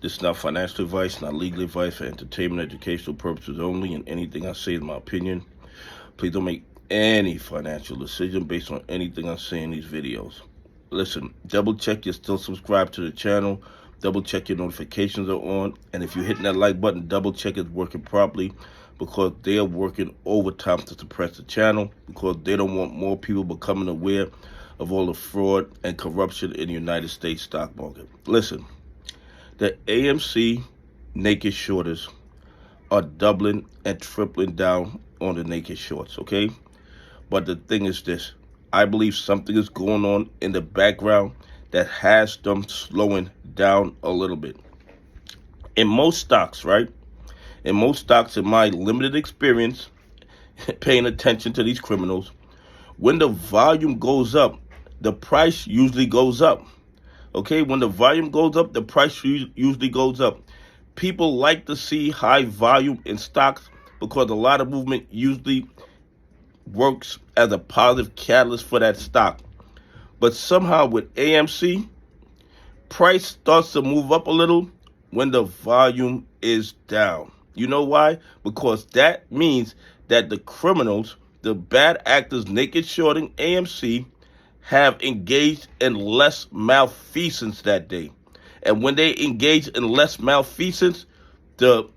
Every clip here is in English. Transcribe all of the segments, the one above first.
This is not financial advice, not legal advice, for entertainment, educational purposes only, and anything I say is my opinion. Please don't make any financial decision based on anything I say in these videos. Listen, double check you're still subscribed to the channel, double check your notifications are on, and if you're hitting that like button, double check it's working properly, because they are working overtime to suppress the channel, because they don't want more people becoming aware of all the fraud and corruption in the United States stock market. Listen, the AMC naked shorters are doubling and tripling down on the naked shorts, okay? But the thing is this, I believe something is going on in the background that has them slowing down a little bit. In most stocks, right? In most stocks, in my limited experience, paying attention to these criminals, when the volume goes up, the price usually goes up. Okay, when the volume goes up, the price usually goes up. People like to see high volume in stocks because a lot of movement usually works as a positive catalyst for that stock. But somehow with AMC, price starts to move up a little when the volume is down. You know why? Because that means that the criminals, the bad actors naked shorting AMC, have engaged in less malfeasance that day. And when they engage in less malfeasance, the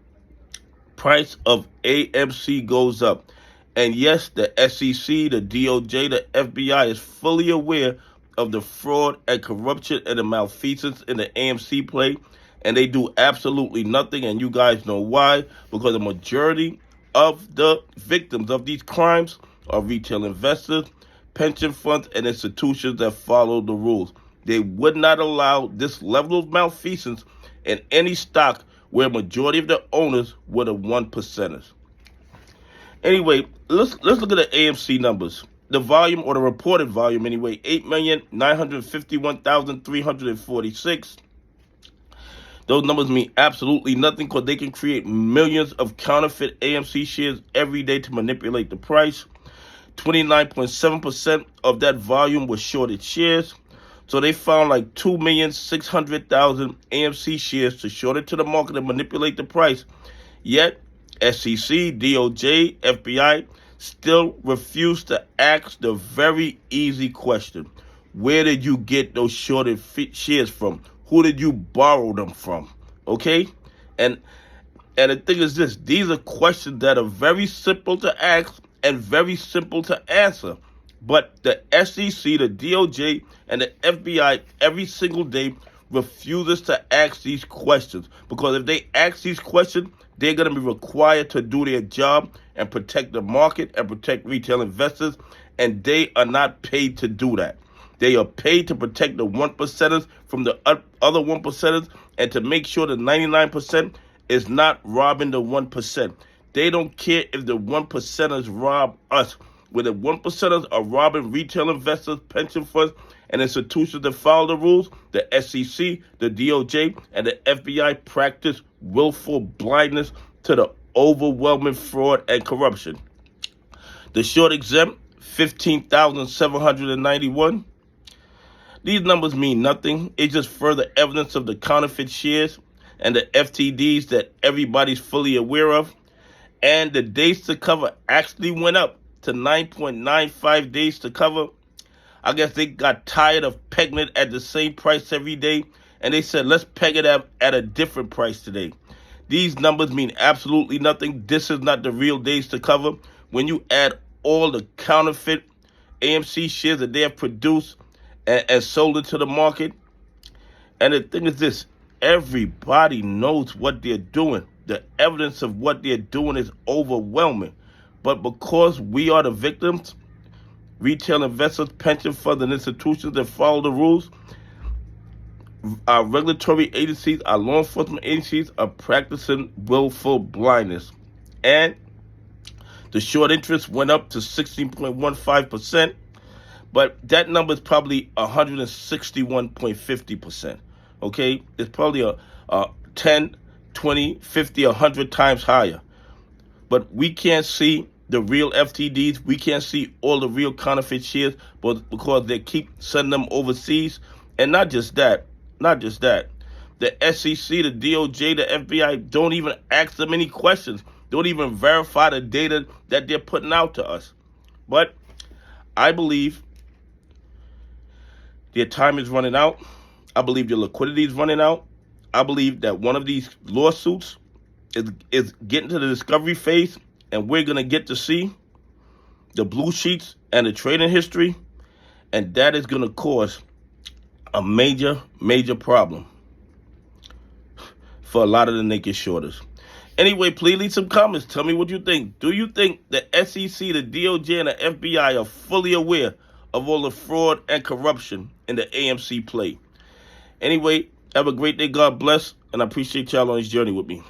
price of AMC goes up. And yes, the SEC, the DOJ, the FBI is fully aware of the fraud and corruption and the malfeasance in the AMC play. And they do absolutely nothing. And you guys know why. Because the majority of the victims of these crimes are retail investors, pension funds, and institutions that follow the rules. They would not allow this level of malfeasance in any stock where a majority of the owners were the 1%ers. Anyway, let's look at the AMC numbers. The volume, or the reported volume anyway, 8,951,346. Those numbers mean absolutely nothing because they can create millions of counterfeit AMC shares every day to manipulate the price. 29.7% of that volume was shorted shares. So they found like 2,600,000 AMC shares to short it to the market and manipulate the price. Yet, SEC, DOJ, FBI still refuse to ask the very easy question. Where did you get those shorted shares from? Who did you borrow them from? Okay? And the thing is this, these are questions that are very simple to ask and very simple to answer. But the SEC, the DOJ, and the FBI every single day refuses to ask these questions. Because if they ask these questions, they're going to be required to do their job and protect the market and protect retail investors. And they are not paid to do that. They are paid to protect the 1%ers from the other 1%ers and to make sure the 99% is not robbing the 1%. They don't care if the 1%ers rob us. When the 1%ers are robbing retail investors, pension funds, and institutions that follow the rules, the SEC, the DOJ, and the FBI practice willful blindness to the overwhelming fraud and corruption. The short exempt, 15,791. These numbers mean nothing. It's just further evidence of the counterfeit shares and the FTDs that everybody's fully aware of. And the days to cover actually went up to 9.95 days to cover. I guess they got tired of pegging it at the same price every day, and they said, let's peg it at a different price today. These numbers mean absolutely nothing. This is not the real days to cover. When you add all the counterfeit AMC shares that they have produced and sold it to the market, and the thing is this, everybody knows what they're doing. The evidence of what they're doing is overwhelming. But because we are the victims, retail investors, pension funds, and institutions that follow the rules, our regulatory agencies, our law enforcement agencies are practicing willful blindness. And the short interest went up to 16.15%, but that number is probably 161.50%. Okay? It's probably a 10, 20, 50, 100 times higher. But we can't see the real FTDs. We can't see all the real counterfeit shares, but because they keep sending them overseas. And not just that. The the SEC, the DOJ, the FBI don't even ask them any questions. Don't even verify the data that they're putting out to us. But I believe their time is running out. I believe their liquidity is running out. I believe that one of these lawsuits is getting to the discovery phase, and we're going to get to see the blue sheets and the trading history, and that is going to cause a major, major problem for a lot of the naked shorters. Anyway, please leave some comments. Tell me what you think. Do you think the SEC, the DOJ, and the FBI are fully aware of all the fraud and corruption in the AMC play? Anyway, have a great day. God bless, and I appreciate y'all on this journey with me.